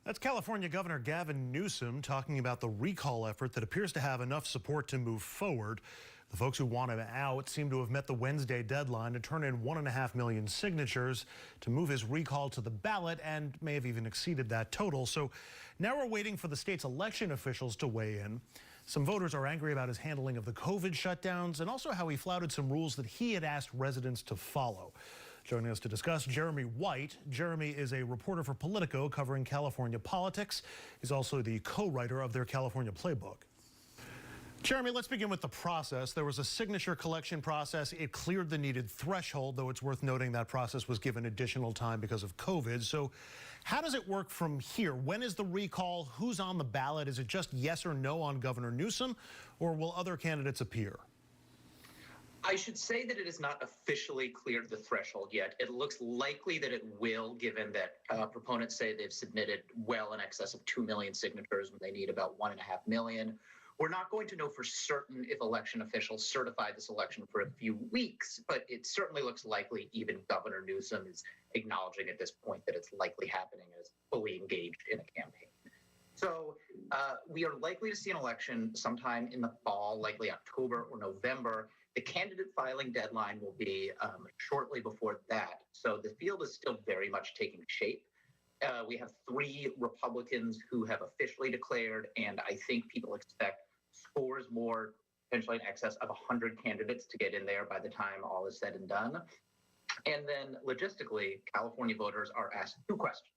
That's California Governor Gavin Newsom talking about the recall effort that appears to have enough support to move forward. The folks who want him out seem to have met the Wednesday deadline to turn in 1.5 million signatures to move his recall to the ballot, and may have even exceeded that total. So now we're waiting for the state's election officials to weigh in. Some voters are angry about his handling of the COVID shutdowns and also how he flouted some rules that he had asked residents to follow. Joining us to discuss, Jeremy White. Jeremy is a reporter for Politico covering California politics. He's also the co-writer of their California playbook. Jeremy, let's begin with the process. There was a signature collection process. It cleared the needed threshold, though it's worth noting that process was given additional time because of COVID. So how does it work from here? When is the recall? Who's on the ballot? Is it just yes or no on Governor Newsom, or will other candidates appear? I should say that it has not officially cleared the threshold yet. It looks likely that it will, given that proponents say they've submitted well in excess of 2 million signatures when they need about 1.5 million. We're not going to know for certain if election officials certify this election for a few weeks, but it certainly looks likely. Even Governor Newsom is acknowledging at this point that it's likely happening and is fully engaged in a campaign. So we are likely to see an election sometime in the fall, likely October or November. The candidate filing deadline will be shortly before that. So the field is still very much taking shape. We have 3 Republicans who have officially declared, and I think people expect scores more, potentially in excess of 100 candidates to get in there by the time all is said and done. And then logistically, California voters are asked two questions.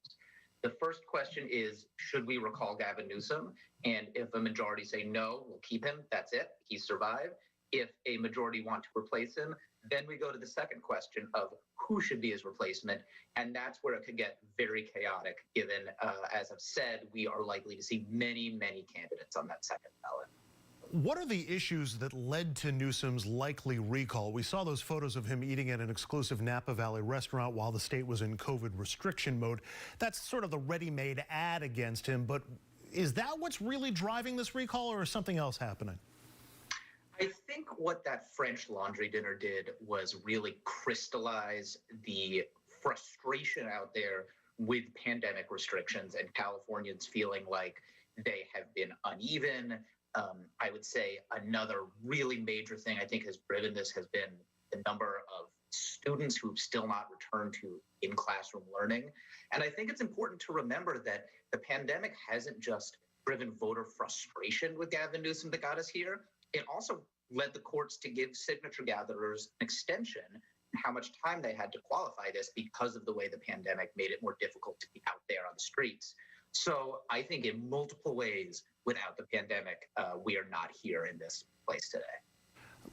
The first question is, should we recall Gavin Newsom? And if a majority say no, we'll keep him. That's it. He survived. If a majority want to replace him, then we go to the second question of who should be his replacement. And that's where it could get very chaotic, given, as I've said, we are likely to see many, many candidates on that second ballot. What are the issues that led to Newsom's likely recall? We saw those photos of him eating at an exclusive Napa Valley restaurant while the state was in COVID restriction mode. That's sort of the ready-made ad against him, but is that what's really driving this recall, or is something else happening? I think what that French Laundry dinner did was really crystallize the frustration out there with pandemic restrictions and Californians feeling like they have been uneven. I would say another really major thing I think has driven this has been the number of students who've still not returned to in-classroom learning. And I think it's important to remember that the pandemic hasn't just driven voter frustration with Gavin Newsom that got us here. It also led the courts to give signature gatherers an extension in how much time they had to qualify this because of the way the pandemic made it more difficult to be out there on the streets. So I think in multiple ways, without the pandemic, we are not here in this place today.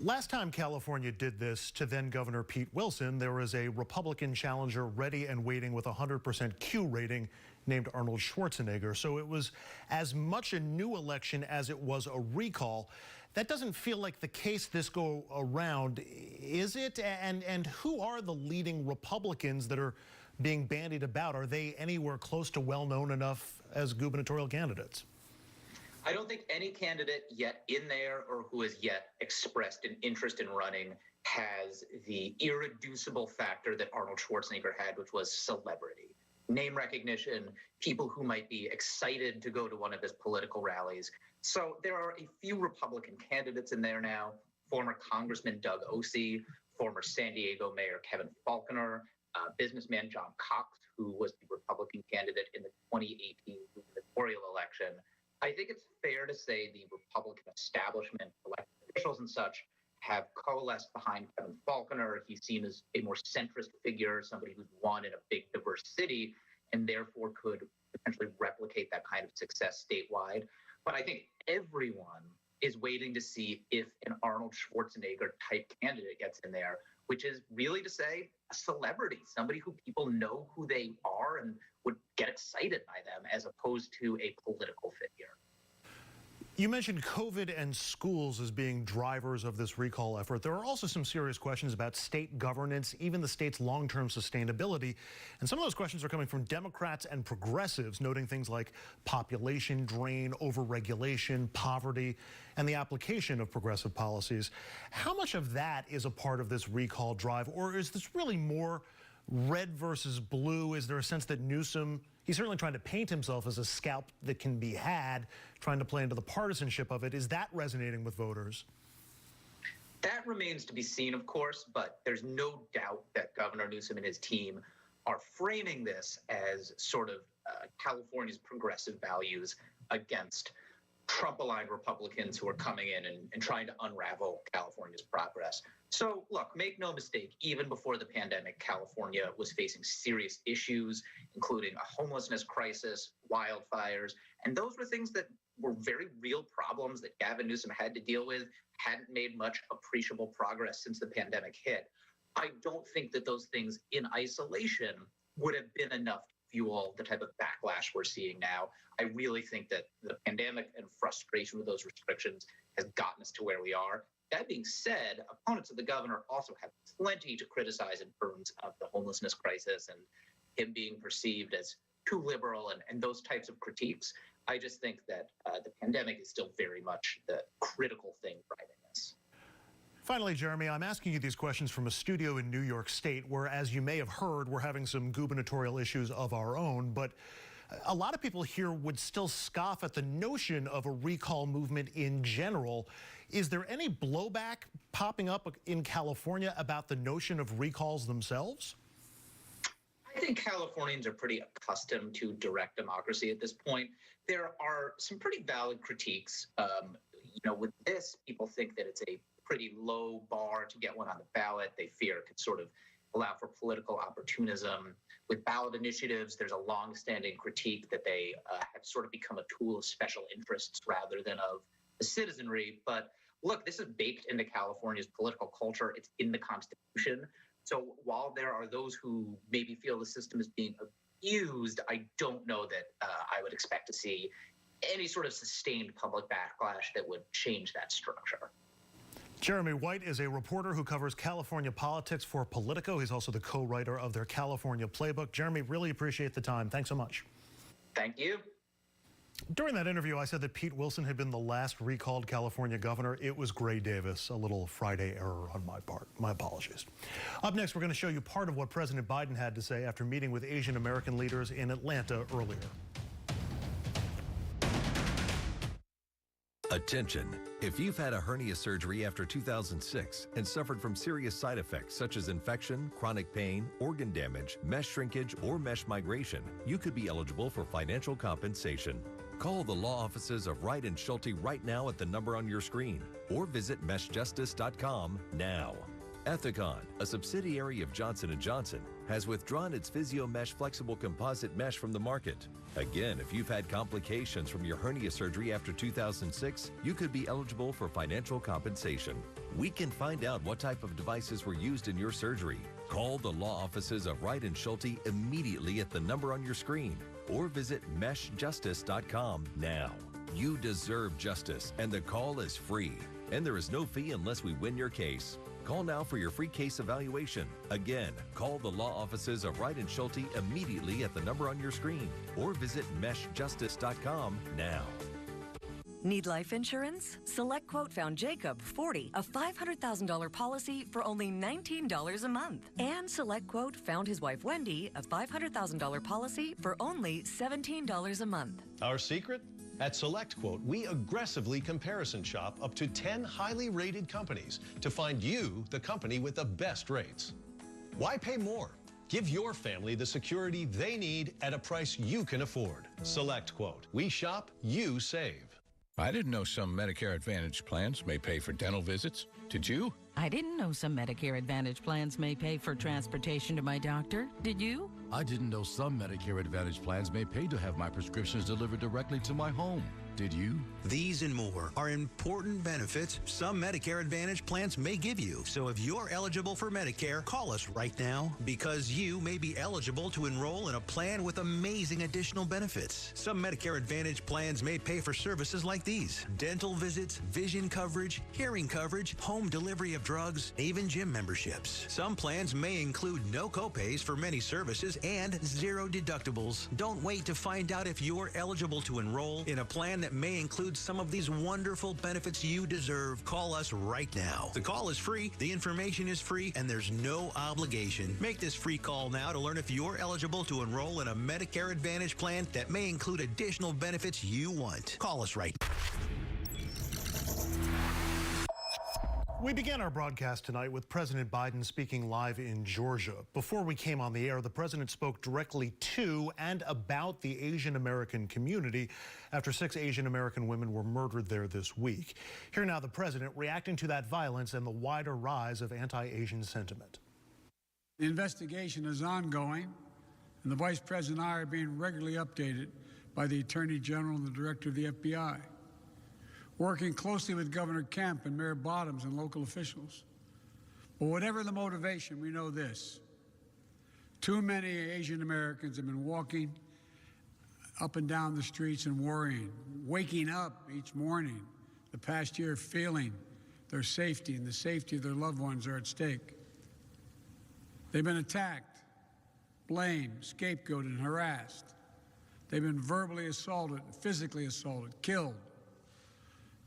Last time California did this to then Governor Pete Wilson, there was a Republican challenger ready and waiting with a 100% Q rating named Arnold Schwarzenegger. So it was as much a new election as it was a recall. That doesn't feel like the case this go around, is it? And who are the leading Republicans that are being bandied about? Are they anywhere close to well-known enough as gubernatorial candidates? I don't think any candidate yet in there or who has yet expressed an interest in running has the irreducible factor that Arnold Schwarzenegger had, which was celebrity, name recognition, people who might be excited to go to one of his political rallies. So there are a few Republican candidates in there now, former Congressman Doug Osee, former San Diego Mayor Kevin Faulconer, businessman John Cox, who was the Republican candidate in the 2018 gubernatorial election. I think it's fair to say the Republican establishment, elected officials and such, have coalesced behind Kevin Faulconer. He's seen as a more centrist figure, somebody who's won in a big, diverse city, and therefore could potentially replicate that kind of success statewide. But I think everyone is waiting to see if an Arnold Schwarzenegger-type candidate gets in there, which is really to say a celebrity, somebody who people know who they are and would get excited by them as opposed to a political figure. You mentioned COVID and schools as being drivers of this recall effort. There are also some serious questions about state governance, even the state's long-term sustainability. And some of those questions are coming from Democrats and progressives, noting things like population drain, overregulation, poverty, and the application of progressive policies. How much of that is a part of this recall drive, or is this really more red versus blue? Is there a sense that Newsom, he's certainly trying to paint himself as a scalp that can be had, trying to play into the partisanship of it? Is that resonating with voters? That remains to be seen, of course, but there's no doubt that Governor Newsom and his team are framing this as sort of California's progressive values against Trump-aligned Republicans who are coming in and trying to unravel California's progress. So, look, make no mistake, even before the pandemic, California was facing serious issues, including a homelessness crisis, wildfires, and those were things that were very real problems that Gavin Newsom had to deal with, hadn't made much appreciable progress since the pandemic hit. I don't think that those things in isolation would have been enough to fuel the type of backlash we're seeing now. I really think that the pandemic and frustration with those restrictions has gotten us to where we are. That being said, opponents of the governor also have plenty to criticize in terms of the homelessness crisis and him being perceived as too liberal and those types of critiques. I just think that the pandemic is still very much the critical thing driving this. Finally, Jeremy, I'm asking you these questions from a studio in New York State where, as you may have heard, we're having some gubernatorial issues of our own, but a lot of people here would still scoff at the notion of a recall movement in general. Is there any blowback popping up in California about the notion of recalls themselves? I think Californians are pretty accustomed to direct democracy at this point. There are some pretty valid critiques. With this, people think that it's a pretty low bar to get one on the ballot. They fear it could sort of allow for political opportunism. With ballot initiatives, there's a long-standing critique that they have sort of become a tool of special interests rather than of the citizenry. But look, this is baked into California's political culture. It's in the Constitution. So while there are those who maybe feel the system is being abused, I don't know that I would expect to see any sort of sustained public backlash that would change that structure. Jeremy White is a reporter who covers California politics for Politico. He's also the co-writer of their California Playbook. Jeremy, really appreciate the time. Thanks so much. Thank you. During that interview, I said that Pete Wilson had been the last recalled California governor. It was Gray Davis. A little Friday error on my part. My apologies. Up next, we're going to show you part of what President Biden had to say after meeting with Asian American leaders in Atlanta earlier. Attention. If you've had a hernia surgery after 2006 and suffered from serious side effects such as infection, chronic pain, organ damage, mesh shrinkage, or mesh migration, you could be eligible for financial compensation. Call the law offices of Wright & Schulte right now at the number on your screen or visit meshjustice.com now. Ethicon, a subsidiary of Johnson & Johnson, has withdrawn its PhysioMesh flexible composite mesh from the market. Again, if you've had complications from your hernia surgery after 2006, you could be eligible for financial compensation. We can find out what type of devices were used in your surgery. Call the law offices of Wright & Schulte immediately at the number on your screen or visit meshjustice.com now. You deserve justice, and the call is free. And there is no fee unless we win your case. Call now for your free case evaluation. Again, call the law offices of Wright & Schulte immediately at the number on your screen or visit meshjustice.com now. Need life insurance? SelectQuote found Jacob 40, a $500,000 policy for only $19 a month. And SelectQuote found his wife Wendy a $500,000 policy for only $17 a month. Our secret? At SelectQuote, we aggressively comparison shop up to 10 highly rated companies to find you the company with the best rates. Why pay more? Give your family the security they need at a price you can afford. SelectQuote. We shop, you save. I didn't know some Medicare Advantage plans may pay for dental visits. Did you? I didn't know some Medicare Advantage plans may pay for transportation to my doctor. Did you? I didn't know some Medicare Advantage plans may pay to have my prescriptions delivered directly to my home. Did you? These and more are important benefits some Medicare Advantage plans may give you. So if you're eligible for Medicare, call us right now because you may be eligible to enroll in a plan with amazing additional benefits. Some Medicare Advantage plans may pay for services like these: dental visits, vision coverage, hearing coverage, home delivery of drugs, even gym memberships. Some plans may include no copays for many services and 0 deductibles. Don't wait to find out if you're eligible to enroll in a plan that may include some of these wonderful benefits you deserve. Call us right now. The call is free, the information is free, and there's no obligation. Make this free call now to learn if you're eligible to enroll in a Medicare Advantage plan that may include additional benefits you want. Call us right now. We began our broadcast tonight with President Biden speaking live in Georgia. Before we came on the air, the president spoke directly to and about the Asian American community after 6 Asian American women were murdered there this week. Here now the president reacting to that violence and the wider rise of anti-Asian sentiment. The investigation is ongoing, and the Vice President and I are being regularly updated by the Attorney General and the Director of the FBI. Working closely with Governor Kemp and Mayor Bottoms and local officials. But whatever the motivation, we know this: too many Asian Americans have been walking up and down the streets and worrying, waking up each morning the past year feeling their safety and the safety of their loved ones are at stake. They've been attacked, blamed, scapegoated, and harassed. They've been verbally assaulted, physically assaulted, killed.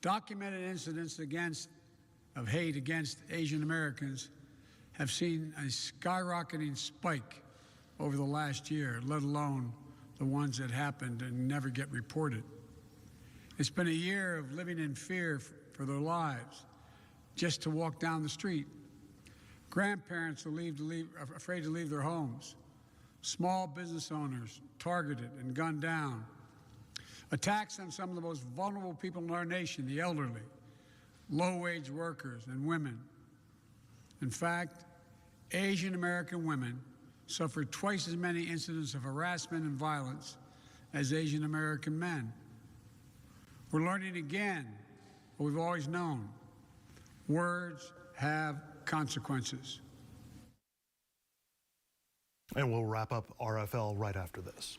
Documented incidents of hate against Asian Americans have seen a skyrocketing spike over the last year, let alone the ones that happened and never get reported. It's been a year of living in fear for their lives, just to walk down the street. Grandparents are afraid to leave their homes. Small business owners targeted and gunned down. Attacks on some of the most vulnerable people in our nation, the elderly, low-wage workers, and women. In fact, Asian American women suffer twice as many incidents of harassment and violence as Asian American men. We're learning again what we've always known. Words have consequences. And we'll wrap up RFL right after this.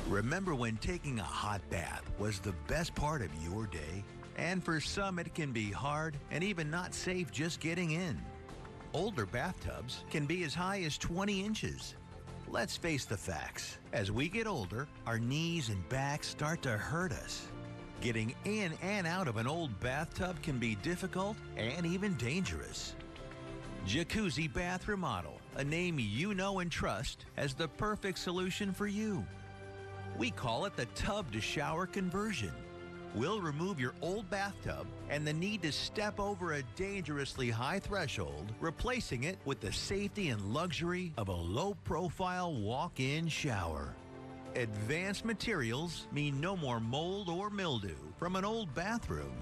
Remember when taking a hot bath was the best part of your day? And for some, it can be hard and even not safe just getting in. Older bathtubs can be as high as 20 inches. Let's face the facts. As we get older, our knees and backs start to hurt us. Getting in and out of an old bathtub can be difficult and even dangerous. Jacuzzi Bath Remodel, a name you know and trust, has the perfect solution for you. We call it the tub to shower conversion. We'll remove your old bathtub and the need to step over a dangerously high threshold, replacing it with the safety and luxury of a low-profile walk-in shower. Advanced materials mean no more mold or mildew from an old bathroom.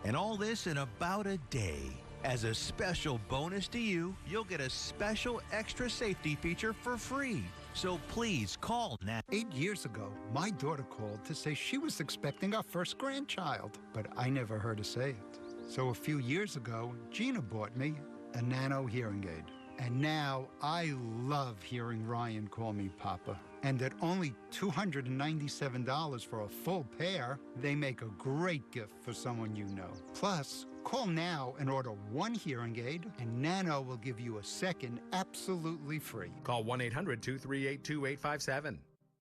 And all this in about a day. As a special bonus to you, you'll get a special extra safety feature for free. So please call now. 8 years ago, my daughter called to say she was expecting our first grandchild, but I never heard her say it. So a few years ago, Gina bought me a nano hearing aid. And now I love hearing Ryan call me Papa. And at only $297 for a full pair, they make a great gift for someone you know. Plus, call now and order one hearing aid, and Nano will give you a second absolutely free. Call 1-800-238-2857.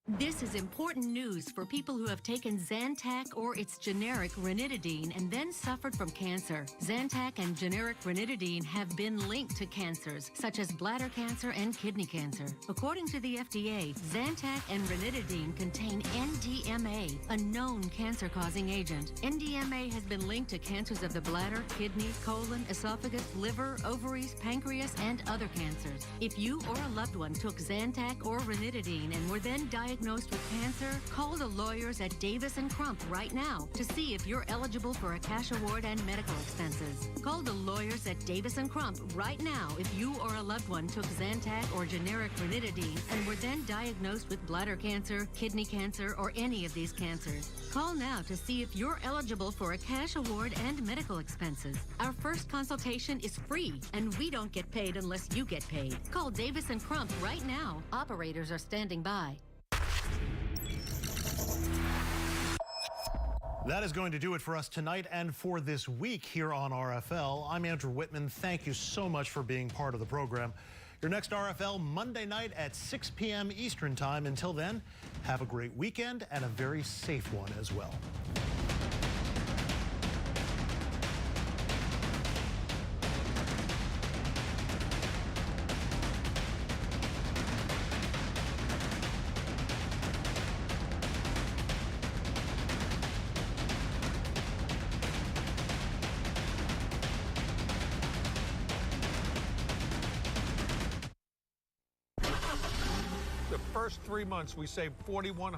This is important news for people who have taken Zantac or its generic ranitidine and then suffered from cancer. Zantac and generic ranitidine have been linked to cancers such as bladder cancer and kidney cancer. According to the FDA, Zantac and ranitidine contain NDMA, a known cancer-causing agent. NDMA has been linked to cancers of the bladder, kidney, colon, esophagus, liver, ovaries, pancreas, and other cancers. If you or a loved one took Zantac or ranitidine and were then diagnosed with cancer, call the lawyers at Davis & Crump right now to see if you're eligible for a cash award and medical expenses. Call the lawyers at Davis & Crump right now if you or a loved one took Zantac or generic ranitidine and were then diagnosed with bladder cancer, kidney cancer, or any of these cancers. Call now to see if you're eligible for a cash award and medical expenses. Our first consultation is free, and we don't get paid unless you get paid. Call Davis & Crump right now. Operators are standing by. That is going to do it for us tonight and for this week here on RFL. I'm Andrew Whitman. Thank you so much for being part of the program. Your next RFL Monday night at 6 p.m. Eastern Time. Until then, have a great weekend and a very safe one as well. First 3 months, we saved $4,100.